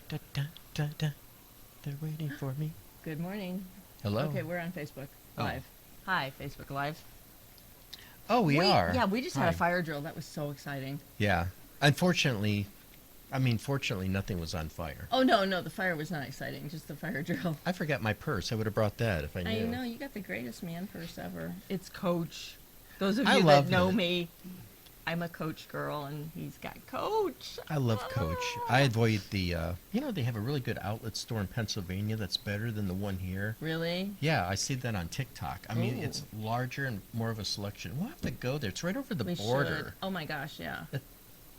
Da, da, da, da. They're waiting for me. Good morning. Hello. Okay, we're on Facebook Live. Hi, Facebook Live. Oh, we are. Yeah, we just had a Hi. fire drill. That was so exciting. Yeah. Fortunately, nothing was on fire. Oh, no, the fire was not exciting. Just the fire drill. I forgot my purse. I would have brought that if I knew. I know, you got the greatest man purse ever. It's Coach. Those of I you love that know it. me, I'm a Coach girl, and he's got Coach. I love Coach. I avoid the, they have a really good outlet store in Pennsylvania that's better than the one here. Really? Yeah, I see that on TikTok. I mean, Ooh. it's larger and more of a selection. We'll have to go there. It's right over the We border. should. Oh, my gosh, yeah.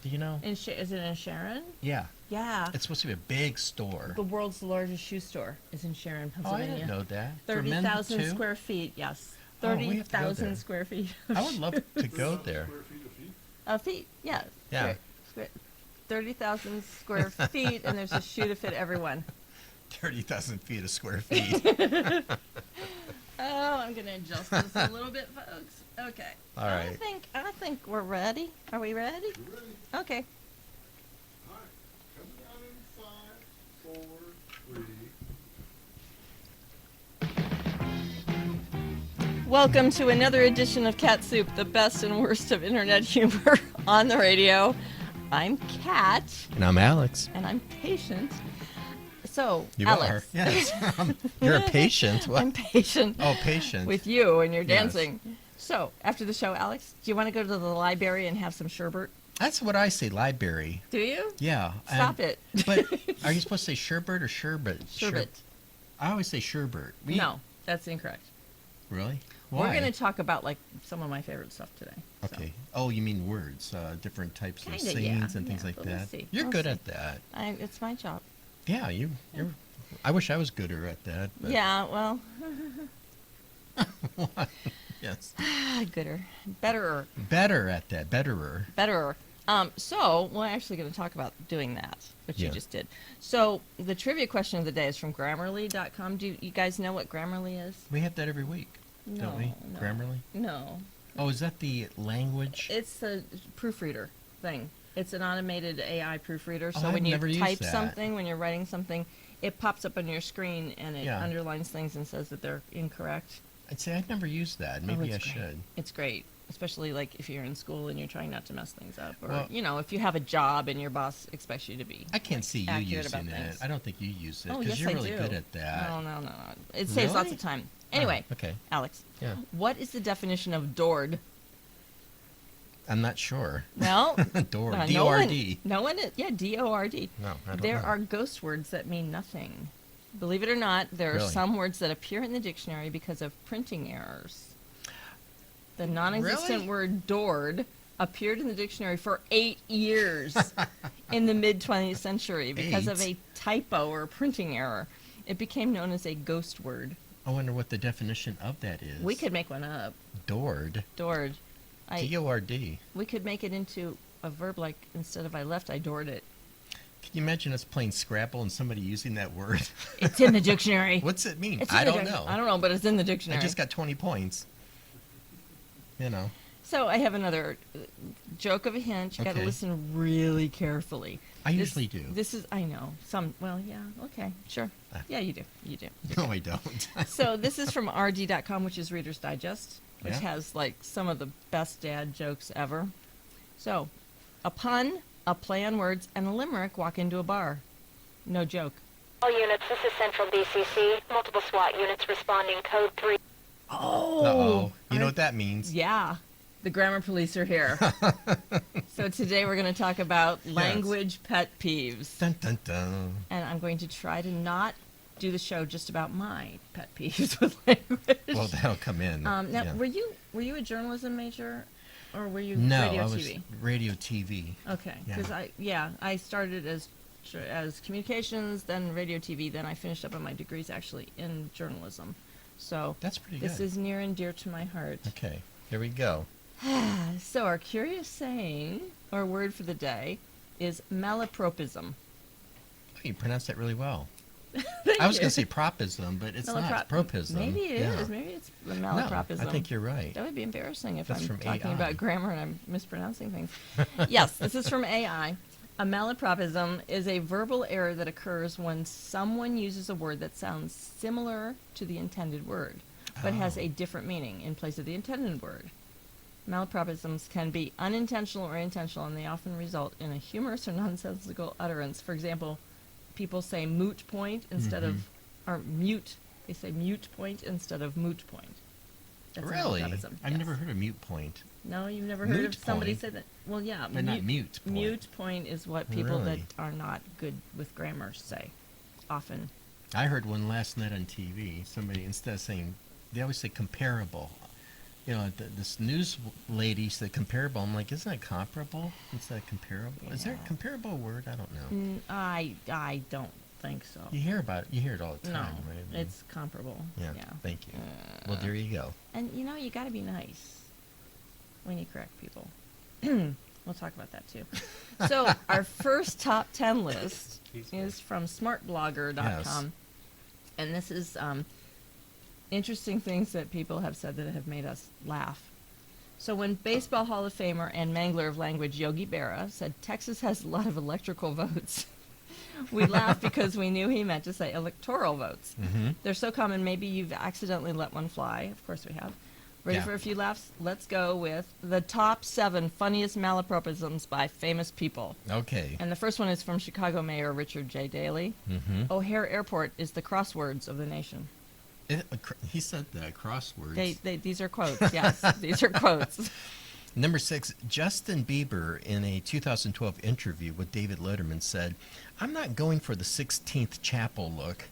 Do you know? Is it in Sharon? Yeah. Yeah. It's supposed to be a big store. The world's largest shoe store is in Sharon, Oh, I Pennsylvania. didn't know that. For men 30,000 too? square feet, yes. Oh, we have to go 30,000 there. square feet. I would love to go there. Feet, yeah. Yeah. 30,000 square feet, and there's a shoe to fit everyone. 30,000 feet of square feet. Oh, I'm going to adjust this a little bit, folks. Okay. All right. I think we're ready. Are we ready? You're ready. Okay. All right. Coming out in 5, 4, 3. Welcome to another edition of Cat Soup, the best and worst of internet humor on the radio. I'm Kat, And I'm Alex. and I'm patient. So, You Alex. are. Yes. You're a patient. What? I'm patient. Oh, patient. With you and you're Yes. dancing. So, after the show, Alex, do you want to go to the library and have some sherbet? That's what I say, library. Do you? Yeah. Stop it. But are you supposed to say sherbet or sherbet? Sherbet. I always say sherbet. No, that's incorrect. Really? Why? We're going to talk about like some of my favorite stuff today. so. Okay. Oh, you mean words, different types of Kinda, sayings yeah. and things Yeah, like but we'll that. see. You're We'll good see. at that. It's my job. Yeah, you're. I wish I was gooder at that. But Yeah, well, Yes. gooder. Betterer. Better at that. Betterer. Betterer. So, we're actually going to talk about doing that, which Yeah. you just did. So, the trivia question of the day is from Grammarly.com. Do you guys know what Grammarly is? We have that every week, don't we? No. Grammarly. No. Oh, is that the language? It's the proofreader thing. It's an automated AI proofreader. Oh, So I've when you never used type that. something, when you're writing something, it pops up on your screen and it Yeah. underlines things and says that they're incorrect. I'd say I've never used that. Maybe I it's great. should. It's great, especially like if you're in school and you're trying not to mess things up, or Well- if you have a job and your boss expects you to be. I can't see you accurate about using it. things. I don't think you use it Oh, because yes, you're I really do. good at that. No. It saves lots Really? of time. Anyway, Oh, okay. Alex, Yeah. what is the definition of DORD? I'm not sure. Well, Dord. no D-O-R-D. one, no one, yeah, D-O-R-D. No, I don't There know. are ghost words that mean nothing. Believe it or not, there are Really? some words that appear in the dictionary because of printing errors. The non-existent Really? word "dord" appeared in the dictionary for 8 years in the mid-20th century because of 8? a typo or a printing error. It became known as a ghost word. I wonder what the definition of that is. We could make one up. Dord. Dord. D-O-R-D. We could make it into a verb like instead of I left, I doored it. Can you imagine us playing Scrabble and somebody using that word? It's in the dictionary. What's it mean? It's in I the don't dic- know. I don't know, but it's in the dictionary. I just got 20 points. You know. So I have another joke of a hint. You got to Okay. listen really carefully. I usually do. This is, I know. Well, yeah, okay, sure. Ah. Yeah, you do. You do. No, I don't. So this is from rd.com, which is Reader's Digest, which Yeah. has like some of the best dad jokes ever. So, a pun, a play on words, and a limerick walk into a bar. No joke. All units, this is Central BCC. Multiple SWAT units responding. Code 3. Oh! Uh-oh. You know what that means? Yeah, the grammar police are here. So today we're going to talk about language pet peeves. Dun, dun, dun. And I'm going to try to not do the show just about my pet peeves with language. Well, that'll come in. Now, yeah. were you a journalism major, or were you No, radio I was TV? radio TV. Okay, Yeah. because I started as communications, then radio TV, then I finished up on my degrees actually in journalism. So That's pretty this good. is near and dear to my heart. Okay, here we go. So our curious saying or word for the day is malapropism. Oh, you pronounced that really well. Thank I was you. going to say propism, but it's not. It's propism. Maybe it yeah. is. Maybe it's the No, malapropism. I think you're right. That would be embarrassing if That's I'm from talking AI. about grammar and I'm mispronouncing things. Yes, this is from AI. A malapropism is a verbal error that occurs when someone uses a word that sounds similar to the intended word, but has Oh. a different meaning in place of the intended word. Malapropisms can be unintentional or intentional, and they often result in a humorous or nonsensical utterance. For example, people say moot point instead of, or mute. They say mute point instead of moot point. That's a Really? malapropism, I've yes. never heard of mute point. No, you've never heard Moot of somebody point? say that. Well, yeah, But not mute point. Mute point is what people Really? that are not good with grammar say. Often. I heard one last night on TV. Somebody, instead of saying, they always say comparable. You know, this news lady said comparable. I'm like, isn't that comparable instead of comparable? Is there Yeah. a comparable word? I don't know. I don't think so. You hear about it. You hear it all the No, time, right? I mean, it's comparable. yeah. Yeah. Thank you. Well, there you go. And you know, you got to be nice when you correct people. We'll talk about that too. So our first top 10 list is from smartblogger.com. Yes. And this is interesting things that people have said that have made us laugh. So when Baseball Hall of Famer and mangler of language Yogi Berra said Texas has a lot of electrical votes, we laughed because we knew he meant to say electoral votes. Mm-hmm. They're so common, maybe you've accidentally let one fly. Of course we have. Ready Yeah. for a few laughs? Let's go with the top 7 funniest malapropisms by famous people. Okay. And the first one is from Chicago Mayor Richard J. Daley. Mm-hmm. O'Hare Airport is the crosswords of the nation. He said the crosswords. These are quotes, yes. These are quotes. Number 6, Justin Bieber, in a 2012 interview with David Letterman, said, "I'm not going for the 16th Chapel look."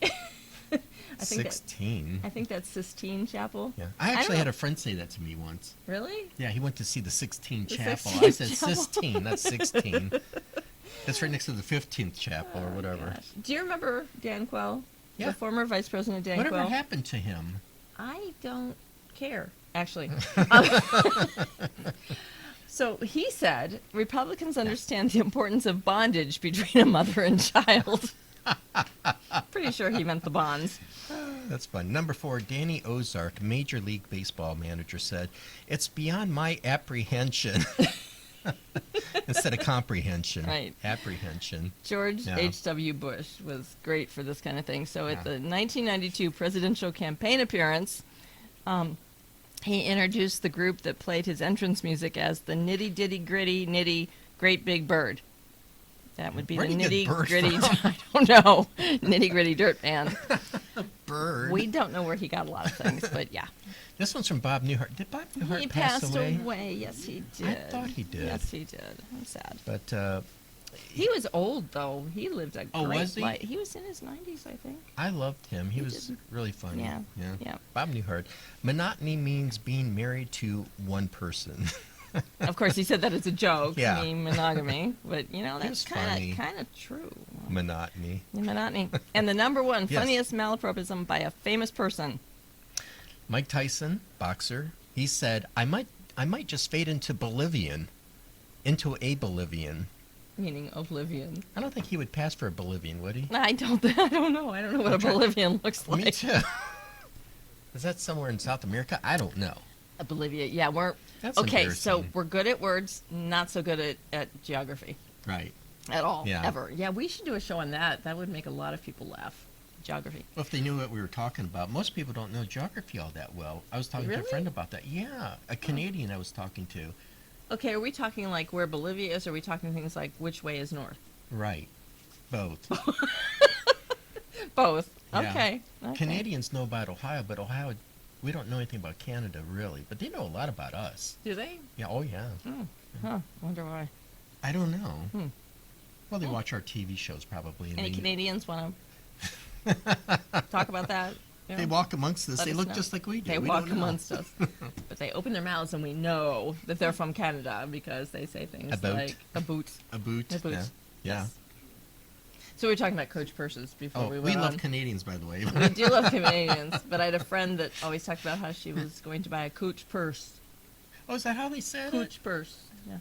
I think that- 16. I think that's Sistine Chapel. Yeah, I don't actually know. had a friend say that to me once. Really? Yeah, he went to see the 16th The Chapel. 16th I said Chapel. Sistine, that's 16. That's right next to the 15th Chapel or whatever. Gosh. Do you remember Dan Quell? Yeah. The former Vice President Dan Whatever Quell? happened to him? I don't care, actually. So he said Republicans understand the importance of bondage between a mother and child. Pretty sure he meant the bonds. That's fun. Number 4, Danny Ozark, Major League Baseball manager, said, "It's beyond my apprehension." Instead of comprehension. Right. Apprehension. George Yeah. H.W. Bush was great for this kind of thing. So at Yeah. the 1992 presidential campaign appearance, he introduced the group that played his entrance music as the Nitty Ditty Gritty Nitty Great Big Bird. That would be Where'd the he get Nitty bird Gritty, from? I don't know, Nitty Gritty Dirt Band. Bird. We don't know where he got a lot of things, but yeah. This one's from Bob Newhart. Did Bob Newhart He pass passed away? Yes, he did. I thought he did. Yes, he did. I'm sad. But He was old, though. He lived a Oh, great was he? life. He was in his 90s, I think. I loved him. He He was did. really funny. Yeah, Yeah. yeah. Bob Newhart. Monotony means being married to one person. Of course, he said that as a joke. Yeah. I mean, monogamy. But, you know, It was that's funny. kind of true. Monotony. Monotony. And the number one Yes. funniest malapropism by a famous person. Mike Tyson, boxer. He said, I might just fade into Bolivian. Into a Bolivian. Meaning oblivion. I don't think he would pass for a Bolivian, would he? I don't know. I don't know what a trying- Bolivian looks Me like. too. Is that somewhere in South America? I don't know. A Bolivia. Yeah, we're... That's okay, so embarrassing. we're good at words, not so good at geography. Right. At all. Yeah. Ever. Yeah, we should do a show on that. That would make a lot of people laugh. Geography. Well, if they knew what we were talking about, most people don't know geography all that well. I was talking to a Really? friend about that. Yeah, a Canadian I was talking to. Okay, are we talking like where Bolivia is, or are we talking things like which way is north? Right. Both. Both. Yeah. Okay. Canadians know about Ohio, but Ohio, we don't know anything about Canada, really. But they know a lot about us. Do they? Yeah, oh, yeah. Oh, huh. Wonder why. I don't know. Hmm. Well, they watch our TV shows, probably. And Any they, Canadians want to talk about that? Yeah. they walk amongst us. Let They us look know. just like we do. They We walk don't know. amongst us. But they open their mouths and we know that they're from Canada because they say things A boot. like a boot. A boot. A boot. Yeah. Yeah. Yes. So we were talking about Coach Purses before Oh, we we went love on. Canadians, by the way. We do love Canadians, but I had a friend that always talked about how she was going to buy a Coach purse. Oh, is that how they said it? Coach purse. Yeah.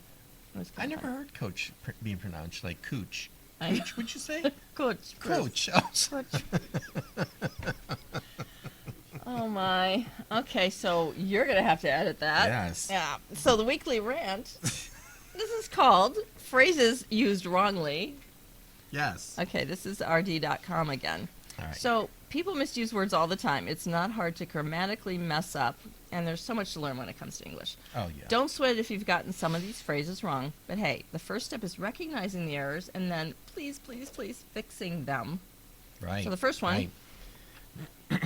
It was I kinda never fun. heard coach being pronounced like cooch. I- Cooch, would you say? Coach. purse. Coach. Oh, sorry. Oh my. Okay, so you're gonna have to edit that. Yes. Yeah. So the weekly rant. This is called phrases used wrongly. Yes. Okay, this is rd.com again. All right. So people misuse words all the time. It's not hard to grammatically mess up, and there's so much to learn when it comes to English. Oh, yeah. Don't sweat it if you've gotten some of these phrases wrong, but hey, the first step is recognizing the errors and then please, please, please fixing them. Right. So the first one, right.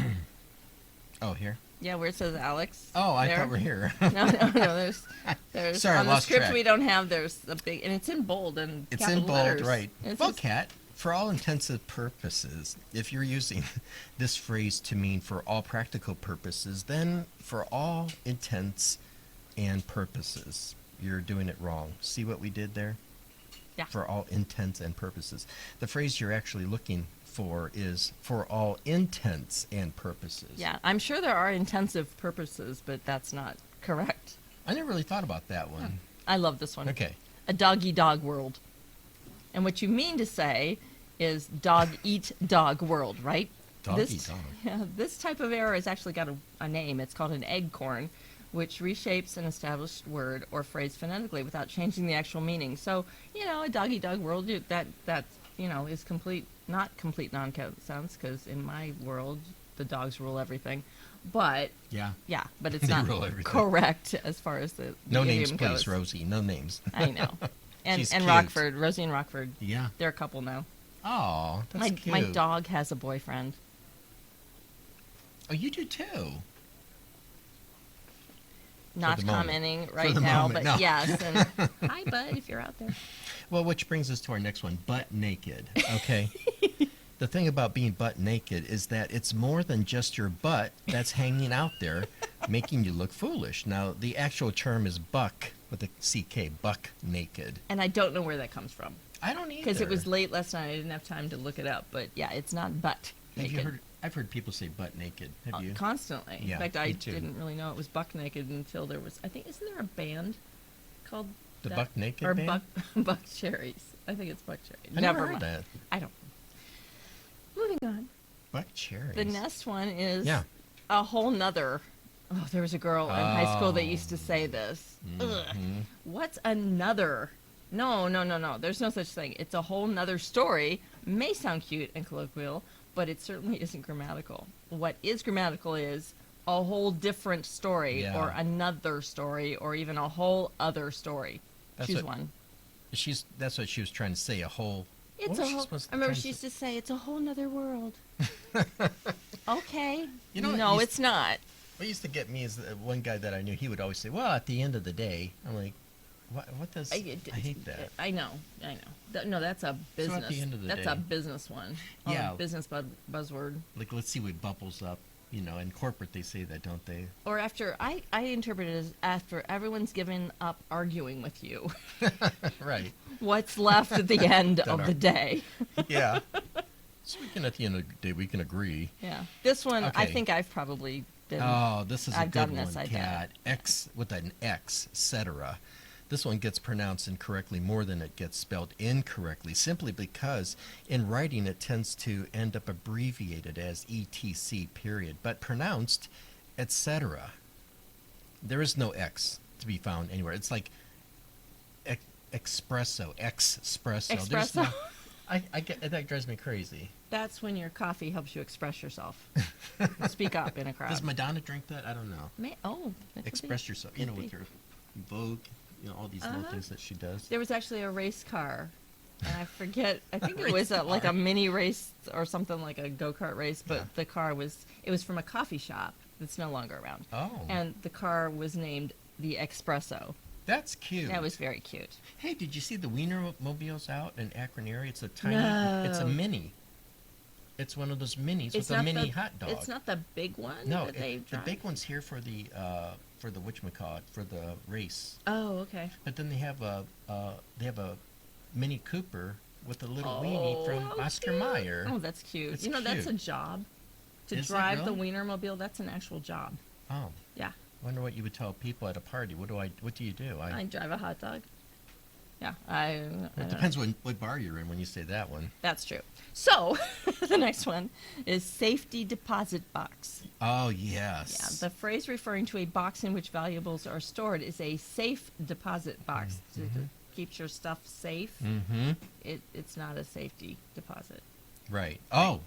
Oh, here? yeah, where it says Alex. Oh, I there. thought we're here. No, there's Sorry, I on the lost script track. we don't have. There's the big, and it's in bold and It's capital in bold, letters. right. And it Well, says- Kat, for all intensive purposes, if you're using this phrase to mean for all practical purposes, then for all intents and purposes, you're doing it wrong. See what we did there? Yeah. For all intents and purposes. The phrase you're actually looking for is for all intents and purposes. Yeah, I'm sure there are intensive purposes, but that's not correct. I never really thought about that one. I love this one. Okay. A dog-eat-dog world. And what you mean to say is dog-eat-dog world, right? Dog-eat-dog. Yeah, this type of error has actually got a name. It's called an eggcorn, which reshapes an established word or phrase phonetically without changing the actual meaning. So, a dog-eat-dog world, that is not complete nonsense, because in my world, the dogs rule everything. But, Yeah. yeah, but it's They not rule everything. correct as far as the No idiom names, please, goes. Rosie. No names. I know. And She's and cute. Rockford, Rosie and Rockford, Yeah. they're a couple now. Oh, that's cute. My dog has a boyfriend. Oh, you do too. Not the moment. commenting right the now, moment, but no. yes. And hi, bud, if you're out there. Well, which brings us to our next one, butt naked. Okay. The thing about being butt naked is that it's more than just your butt that's hanging out there, making you look foolish. Now, the actual term is buck with a CK, buck naked. And I don't know where that comes from I don't either. because it was late last night. I didn't have time to look it up. But yeah, it's not butt Have naked. you heard? I've heard people say butt naked. Have you? Constantly. Yeah, In fact, me I too. didn't really know it was buck naked until there was. I think isn't there a band called The that? Buck Naked or Band? Buck Cherries? I think it's Buck Cherries. I Never never heard mind. that. I don't. Moving on. Buck cherries. The next one is Yeah. a whole nother. Oh, there was a girl in high school that used to say this. Ugh. Mhm. What's another? No. There's no such thing. It's a whole nother story. May sound cute and colloquial, but it certainly isn't grammatical. What is grammatical is a whole different story, Yeah. or another story, or even a whole other story. That's Choose what- one. That's what she was trying to say. A whole. It's what a was she whole. supposed to I remember try she to used to say, "It's a whole nother world." Okay. You know what no, used- it's not. What used to get me is one guy that I knew. He would always say, "Well, at the end of the day," I'm like, "What does?" I hate that. I know. No, that's a business. end of the that's day- a business one. Oh, Yeah. business buzzword. Like, let's see what bubbles up. In corporate they say that, don't they? Or after I interpret it as after everyone's given up arguing with you, Right. what's left at the end Done of the day? Yeah. So at the end of the day, we can agree. Yeah. This one, I Okay. think I've probably been. Oh, this is a I've good done one, this, I bet. Kat. X with an X, etc. This one gets pronounced incorrectly more than it gets spelled incorrectly, simply because in writing it tends to end up abbreviated as ETC period, but pronounced etc. There is no X to be found anywhere. It's like espresso, expresso. There's Espresso? no- I get that drives me crazy. That's when your coffee helps you express yourself. Speak up in a crowd. Does Madonna drink that? I don't know. that could Express be. yourself, Could with be. your Vogue, all these little Uh-huh. things that she does. There was actually a race car, and I forget. I think it Race was like a car. mini race or something like a go-kart race. But Yeah. the car was from a coffee shop that's no longer around, Oh, and the car was named the Espresso. that's cute. That was very cute. Hey, did you see the Wiener mobiles out in Akron area? It's a tiny. It's a No. mini. It's one of those minis with a not mini the, hot dog. It's not the big one. No, that they the drive? big one's here for the whatchamacallit, for the race. Oh, okay. But then they have a Mini Cooper with a little weenie from how Oscar cute. Mayer. Oh, that's cute. It's That's a cute. job. To Is it drive the really? Wienermobile, that's an actual job. Oh, Yeah, wonder what you would tell people at a party. What do you do? I drive a hot dog. Yeah, It depends what bar you're in when you say that one. That's true. So, the next one is safety deposit box. Oh, Yeah, yes. the phrase referring to a box in which valuables are stored is a safe deposit box. keeps your stuff safe, Mm-hmm. it's not a safety deposit. Right. Oh,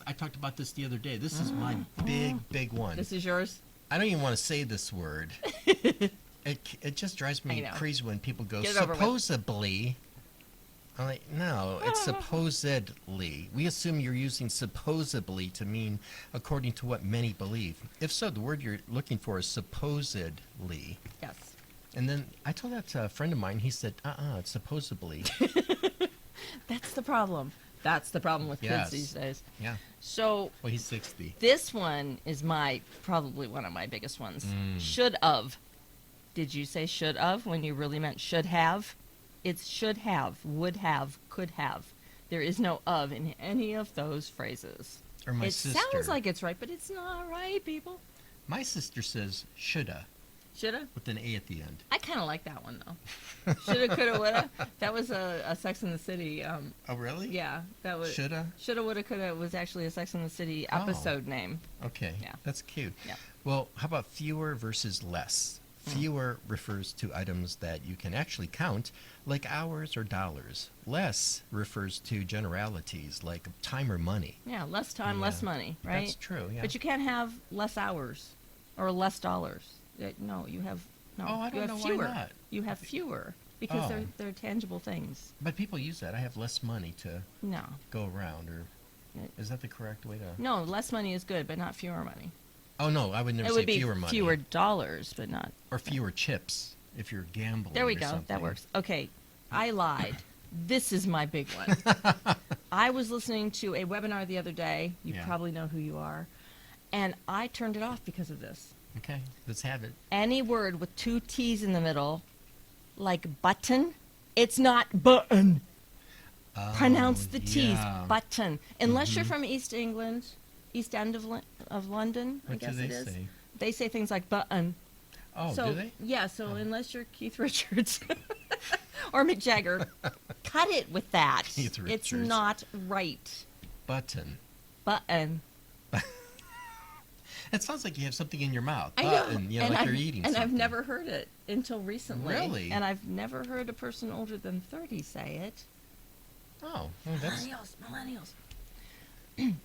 I talked about this the other day. This is my big one. This is yours? I don't even want to say this word. It just drives I me know. crazy when people go, Get it over with. supposedly. I'm like, no, it's supposedly. We assume you're using supposedly to mean according to what many believe. If so, the word you're looking for is supposedly. Yes. And then I told that to a friend of mine. He said, it's supposedly. That's the problem. That's the problem with Yes. kids these days. Yeah. So Well, he's 60. this one is probably one of my biggest ones. Should of. Did you say should of when you really meant should have? It's should have, would have, could have. There is no of in any of those phrases. Or my It sister. sounds like it's right, but it's not right, people. My sister says shoulda Shoulda? with an A at the end. I kind of like that one, though. Shoulda, coulda, woulda. That was a Sex in the City. Oh, really? Yeah, that was. Shoulda? Shoulda, woulda, coulda was actually a Sex in the City episode name. Okay. Yeah. That's cute. Yeah. Well, how about fewer versus less? Fewer refers to items that you can actually count, like hours or dollars. Less refers to generalities, like time or money. Yeah, less time, Yeah. less money, right? That's true, yeah. But you can't have less hours or less dollars. No, you have no. Oh, I you don't have know fewer. why not. You have fewer because Oh. they're tangible things. But people use that. I have less money to No, go around, or It- is that the correct way to? no, less money is good, but not fewer money. Oh no, I would never It say would be fewer money. fewer dollars, but not. or fewer chips if you're gambling. There we or go. something. That works. Okay, I lied. This is my big one. I was listening to a webinar the other day. You Yeah. probably know who you are. And I turned it off because of this. Okay, let's have it. Any word with two T's in the middle, like button, it's not button. Pronounce the T's, yeah. button. Unless you're from East England, East End of London, I What do guess they it is. say? They say things like button. Oh, So do they? yeah, so unless you're Keith Richards or Mick Jagger, cut it with that. Keith It's Richards. not right. Button. Button. It sounds like you have something in your mouth. I know. Button, you know, and like I've, you're eating and something. I've never heard it until recently. Really? And I've never heard a person older than 30 say it. Oh, well, that's Millennials.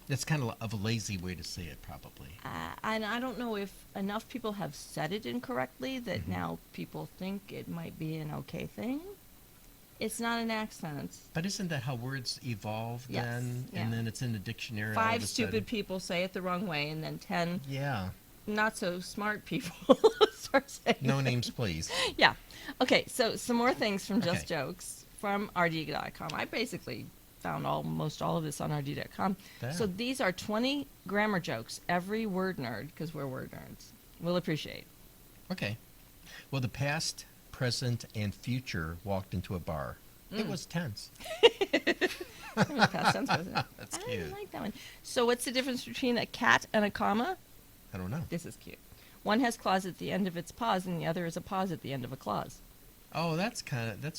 that's kind of a lazy way to say it, probably. And I don't know if enough people have said it incorrectly that Mm-hmm. now people think it might be an okay thing. It's not an accent. But isn't that how words evolve Yes, then? yeah. And then it's in the dictionary. and all of 5 a stupid sudden- people say it the wrong way, and then 10 Yeah. not so smart people start saying No it. names, please. Yeah. Okay, so some more things from Just Okay. Jokes from rd.com. I basically found almost all of this on rd.com. Damn. So these are 20 grammar jokes every word nerd, because we're word nerds, will appreciate. Okay. Well, the past, present, and future walked into a bar. It was tense. Past tense, wasn't it? That's I cute. like that one. So what's the difference between a cat and a comma? I don't know. This is cute. One has claws at the end of its paws, and the other is a pause at the end of a clause. Oh, that's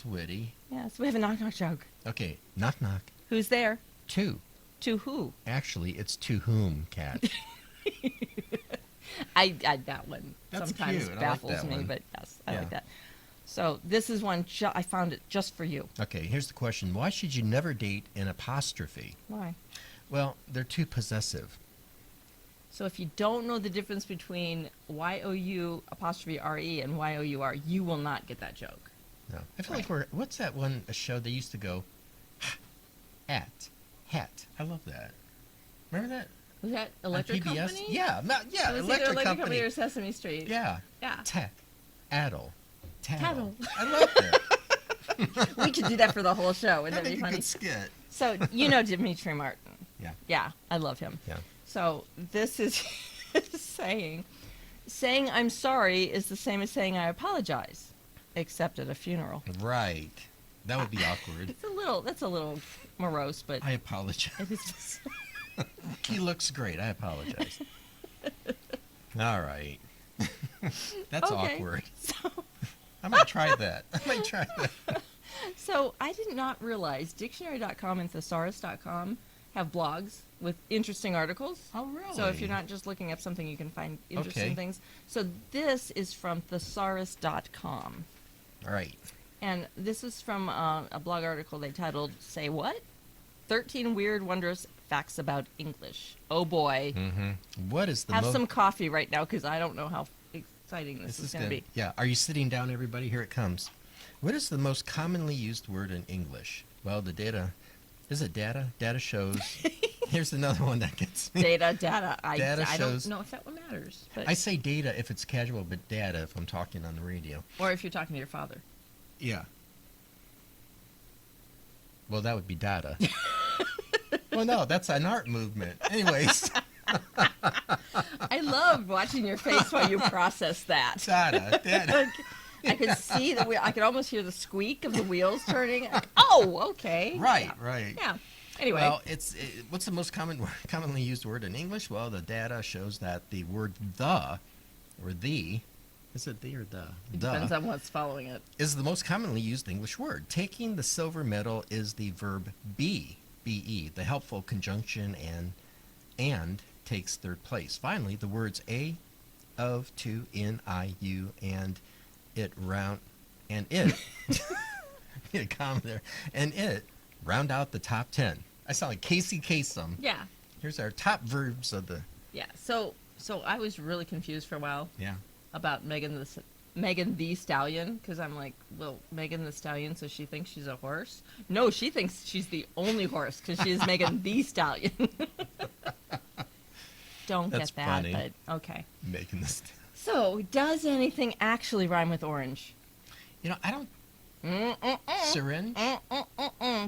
witty. Yeah, so we have a knock-knock joke. Okay, knock knock. Who's there? To. To who? Actually, it's to whom, cat. I that one That's sometimes cute. I like baffles that me, one. but yes, I Yeah. like that. So this is one I found it just for you. Okay, here's the question. Why should you never date an apostrophe? Why? Well, they're too possessive. So if you don't know the difference between Y-O-U apostrophe R-E and Y-O-U-R, you will not get that joke. No. I feel like what's that one, a show they used to go, at, hat. I love that. Remember that? Was that On Electric PBS? Company? Yeah, yeah, It was either Electric Electric Company. Company or Sesame Street. Yeah. Yeah. Tech, addle, tattle. Tattle. I love that. We could do that for the whole show. Wouldn't That'd that make be a funny? good skit. So you know Dimitri Martin. Yeah. Yeah, I love him. Yeah. So this is saying I'm sorry is the same as saying I apologize, except at a funeral. Right. That would be awkward. That's a little morose, but I apologize. it is. He looks great. I apologize. All right. That's Okay. awkward. So, I might try that. so I did not realize dictionary.com and thesaurus.com have blogs with interesting articles. Oh, really? So if you're not just looking up something, you can find interesting Okay. things. So this is from thesaurus.com. All right. And this is from a blog article they titled, Say What? 13 Weird, Wondrous Facts About English. Oh boy. What is the Have most... some coffee right now because I don't know how exciting this is going to be. Yeah. Are you sitting down, everybody? Here it comes. What is the most commonly used word in English? Well, the data... Is it data? Data shows... Here's another one that gets me. Data. I shows- don't know if that one matters. But, I say data if it's casual, but data if I'm talking on the radio. or if you're talking to your father. Yeah. Well, that would be data. Well, no, that's an art movement. Anyways, I love watching your face while you process that. data. I could see the wheel. I could almost hear the squeak of the wheels turning. Like, oh, okay. Right, Yeah. right. Yeah. Anyway. Well, what's the most commonly used word in English? Well, the data shows that the word the, or the, is it the or the? It The depends on what's following it. is the most commonly used English word. Taking the silver medal is the verb be, be. The helpful conjunction and takes third place. Finally, the words a, of, to, in, I, you, and it round, and it, need a comma there, and it round out the top 10. I sound like Casey Kasem. Yeah. Here's our top verbs of the, Yeah. So I was really confused for a while yeah. about Megan the Stallion, because I'm like, well, Megan the Stallion, so she thinks she's a horse? No, she thinks she's the only horse because she is Megan the Stallion. Don't That's get that, funny. but okay. Making this. So, does anything actually rhyme with orange? You know, I don't. Syringe?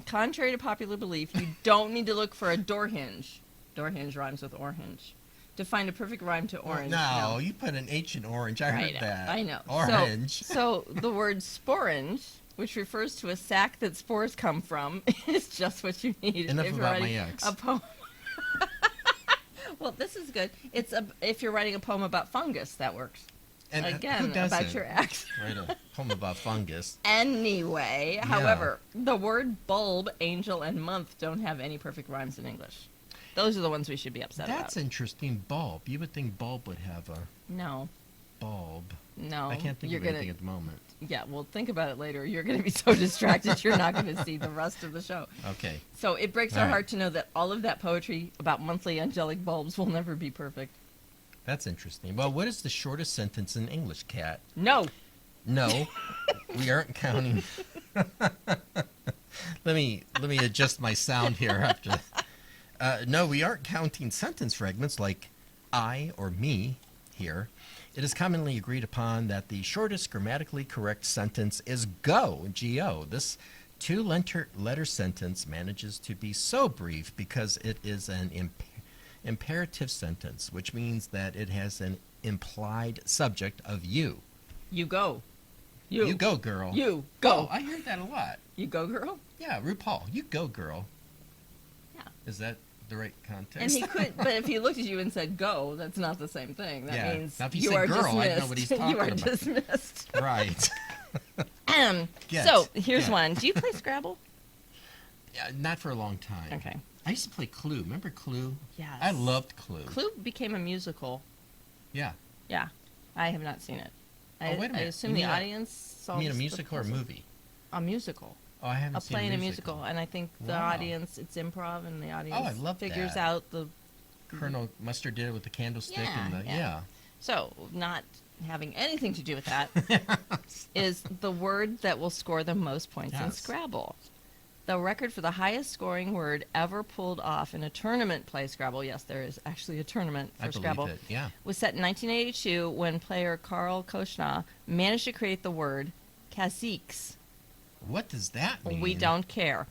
Contrary to popular belief, you don't need to look for a door hinge. Door hinge rhymes with orange. To find a perfect rhyme to orange. No, you put an H in orange. I heard know, that. I know. Orange. So the word sporange, which refers to a sac that spores come from, is just what you need. Enough if you're about my writing ex. A poem. Well, this is good. If you're writing a poem about fungus, that works. And Again, who doesn't about your ex. write a poem about fungus? Anyway, however, the word bulb, angel, and month don't have any perfect rhymes in English. Those are the ones we should be upset That's about. interesting. Bulb. You would think bulb would have a No. bulb. No. I can't think you're of anything at the moment. Yeah, well, think about it later. You're going to be so distracted you're not going to see the rest of the show. Okay. So it breaks All our right. heart to know that all of that poetry about monthly angelic bulbs will never be perfect. That's interesting. Well, what is the shortest sentence in English, Kat? No. No, we aren't counting. let me adjust my sound here after. No, we aren't counting sentence fragments like I or me here. It is commonly agreed upon that the shortest grammatically correct sentence is go, G-O. This two-letter sentence manages to be so brief because it is an imperative sentence, which means that it has an implied subject of you. You go. You go, girl. You Oh, go. I hear that a lot. You go, girl? Yeah, RuPaul, you go, girl. Yeah. Is that the right context? And he could, but if he looked at you and said go, that's not the same thing. That Yeah. means Now, if he you said are girl, dismissed. I'd know what he's talking you are about. dismissed. Right. Get. So here's Get. one. Do you play Scrabble? Yeah, not for a long time. Okay. I used to play Clue. Remember Clue? Yes. I loved Clue. Clue became a musical. Yeah. Yeah, I have not seen it. Oh, wait a I minute. assume You the mean audience saw You mean a the musical or a puzzle. movie? A musical. Oh, I haven't A seen play in a musical, and I think the Wow. audience, it's improv, and the audience I love figures that. out the. Colonel Mustard did it with the candlestick Yeah, and the yeah. So, not having anything to do with that, is the word that will score the most points in Yes. Scrabble. The record for the highest scoring word ever pulled off in a tournament play Scrabble, yes, there is actually a tournament for I believe Scrabble, it. Yeah. was set in 1982 when player Carl Koshna managed to create the word caciques. What does that mean? We don't care.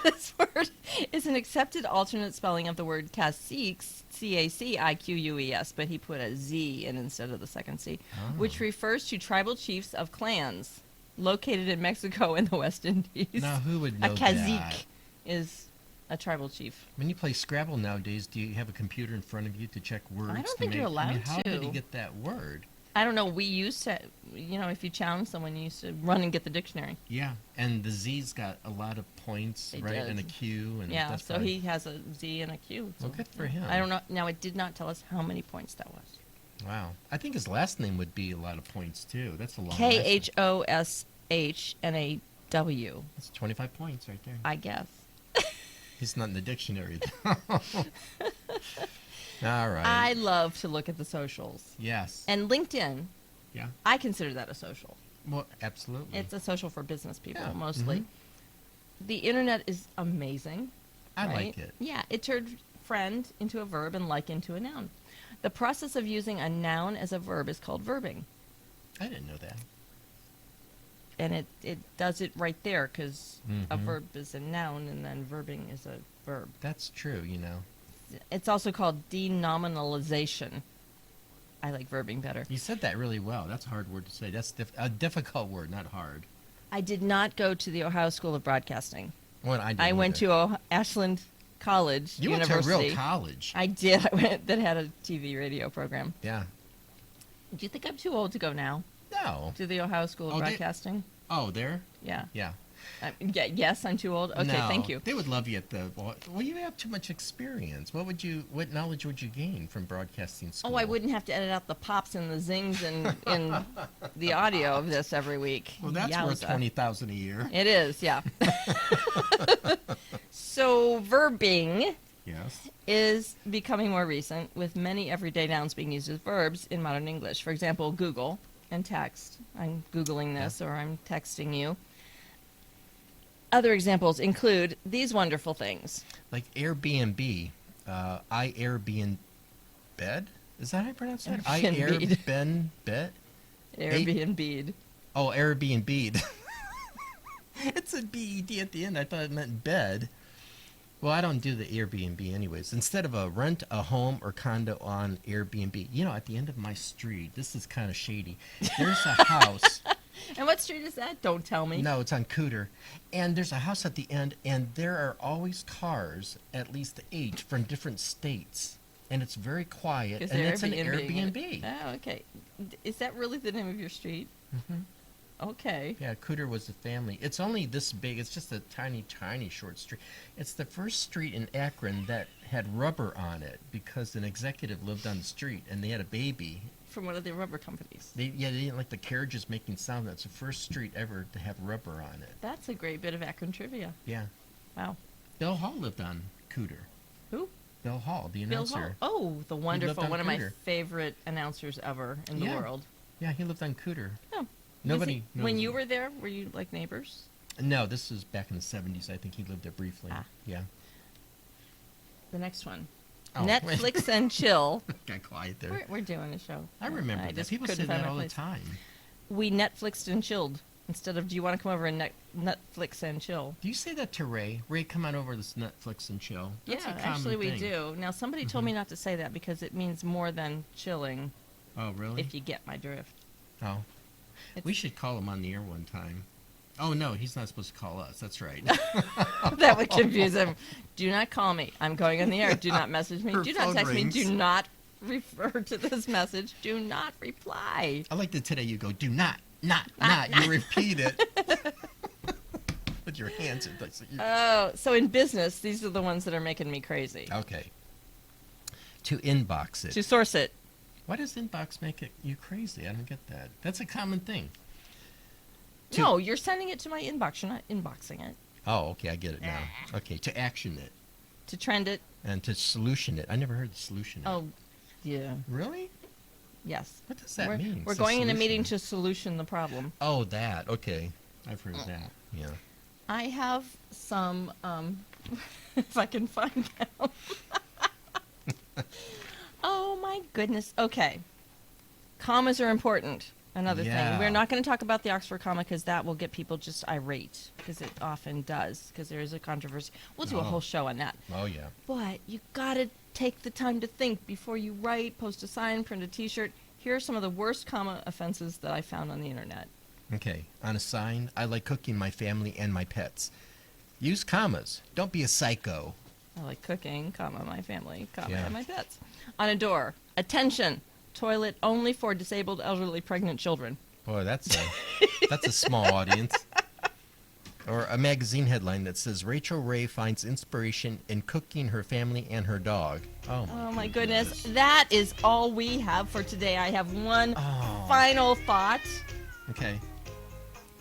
This word is an accepted alternate spelling of the word caciques, C-A-C-I-Q-U-E-S, but he put a Z in instead of the second C, Oh. which refers to tribal chiefs of clans located in Mexico and the West Indies. Now, who would know A cacique that? is a tribal chief. When you play Scrabble nowadays, do you have a computer in front of you to check words? don't to think you're I mean, allowed how did he to. get that word? I don't know. We used to, if you challenge someone, you used to run and get the dictionary. Yeah, and the Z's got a lot of points, They right? did. And a Q, and Yeah, that's so probably- he has a Z and a Q. So Well, good for him. I don't know. Now, it did not tell us how many points that was. Wow. I think his last name would be a lot of points too. That's a long. Khosna. H and a W, That's 25 points right there. I guess. He's not in the dictionary, though. All right. I love to look at the socials. Yes. And LinkedIn, Yeah. I consider that a social. Well, absolutely. It's a social for business people, Yeah, mostly. mhm. The internet is amazing. I right? like it. Yeah, it turned friend into a verb and like into a noun. The process of using a noun as a verb is called verbing. I didn't know that. And it does it right there because a Mhm. verb is a noun and then verbing is a verb. That's true, you know. It's also called denominalization. I like verbing better. You said that really well. That's a hard word to say. That's a difficult word, not hard. I did not go to the Ohio School of Broadcasting. Well, I didn't I went either. to Ashland College You University. went to a real college. I did. I went that had a TV radio program. Yeah. Do you think I'm too old to go now No. to the Ohio School of Oh, Broadcasting? Oh, there? Yeah. Yeah. Yes, I'm too old. Okay, No, thank you. They would love you at the. Well, you have too much experience. What knowledge would you gain from broadcasting school? Oh, I wouldn't have to edit out the pops and the zings in the audio of this every week. Well, that's worth Yowza. 20,000 a year. It is, yeah. So verbing Yes. is becoming more recent, with many everyday nouns being used as verbs in modern English. For example, Google and text. I'm Googling this, or I'm texting you. Other examples include these wonderful things. Like Airbnb. I Airbnb bed. Is that how you pronounce that? I Airbnb. Airbnb bed. Airbnb. Oh, Airbnb. It's a BED at the end. I thought it meant bed. Well, I don't do the Airbnb anyways. Instead of rent a home or condo on Airbnb. You know, at the end of my street, this is kind of shady. There's a house. And what street is that? Don't tell me. No, it's on Cooter. And there's a house at the end, and there are always cars, at least 8, from different states. And it's very quiet, Is and there it's an Airbnb? Airbnb. Oh, okay. Is that really the name of your street? Mhm. Okay. Yeah, Cooter was the family. It's only this big. It's just a tiny, tiny short street. It's the first street in Akron that had rubber on it because an executive lived on the street, and they had a baby. From one of the rubber companies. They didn't like the carriages making sound. That's the first street ever to have rubber on it. That's a great bit of Akron trivia. Yeah. Wow. Bill Hall lived on Cooter. Who? Bill Hall, the Bill announcer. Hall. Oh, the wonderful, on one of my Cooter. favorite announcers ever in the Yeah. world. Yeah, he lived on Cooter. Oh. Nobody knows When you him. were there, were you like neighbors? No, this was back in the 70s. I think he lived there briefly. Ah. Yeah. The next one. Oh, Netflix and chill. Got quiet there. We're doing a show. I remember that. just People say couldn't find that my all the place. time. We Netflixed and chilled instead of do you want to come over and Netflix and chill? Do you say that to Ray? Ray, come on over to this Netflix and chill. That's a Yeah, common actually we thing. do. Now somebody told me not to say that because it means more than chilling, Oh, really? if you get my drift. Oh. It's- We should call him on the air one time. Oh, no, he's not supposed to call us. That's right. That would confuse him. Do not call me. I'm going on the air. Do not message me. Her Do not phone text rings. me. Do not refer to this message. Do not reply. I like that today you go, do not. You repeat it. With your hands. Oh, so in business, these are the ones that are making me crazy. Okay. To inbox it. To source it. Why does inbox make it you crazy? I don't get that. That's a common thing. To- No, you're sending it to my inbox. You're not inboxing it. Oh, okay, I get it now. Okay, to action it To trend it. and to solution it. I never heard the solution. Oh, yeah. Really? Yes. What does that we're mean? we're It's a going in a meeting solution. to solution the problem. Oh, that. Okay, I've heard of that. Yeah. I have some, if I can find them. Oh my goodness. Okay. Commas are important. Another Yeah. thing. We're not going to talk about the Oxford comma because that will get people just irate, because it often does, because there is a controversy. We'll do a Oh. whole show on that. Oh, yeah. But you got to take the time to think before you write, post a sign, print a t-shirt. Here are some of the worst comma offenses that I found on the internet. Okay, on a sign, I like cooking my family and my pets. Use commas. Don't be a psycho. I like cooking, comma, my family, comma, Yeah. and my pets. On a door, attention, toilet only for disabled, elderly, pregnant children. Boy, that's a small audience. Or a magazine headline that says Rachel Ray finds inspiration in cooking her family and her dog. Oh My goodness. That is all we have for today. I have one Oh. final thought. Okay.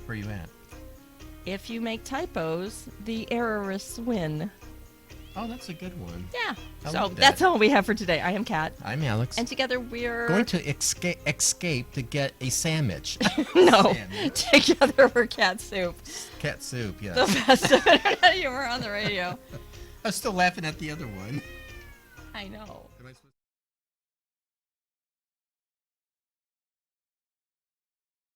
Where you at? If you make typos, the errorists win. Oh, that's a good one. Yeah. I So like that. that's all we have for today. I am Kat. I'm Alex. And together we're Going to escape to get a sandwich. no. Sandwich. Together we're Cat Soup. Cat soup, yeah. The best of internet humor on the radio. I was still laughing at the other one. I know. Am I supposed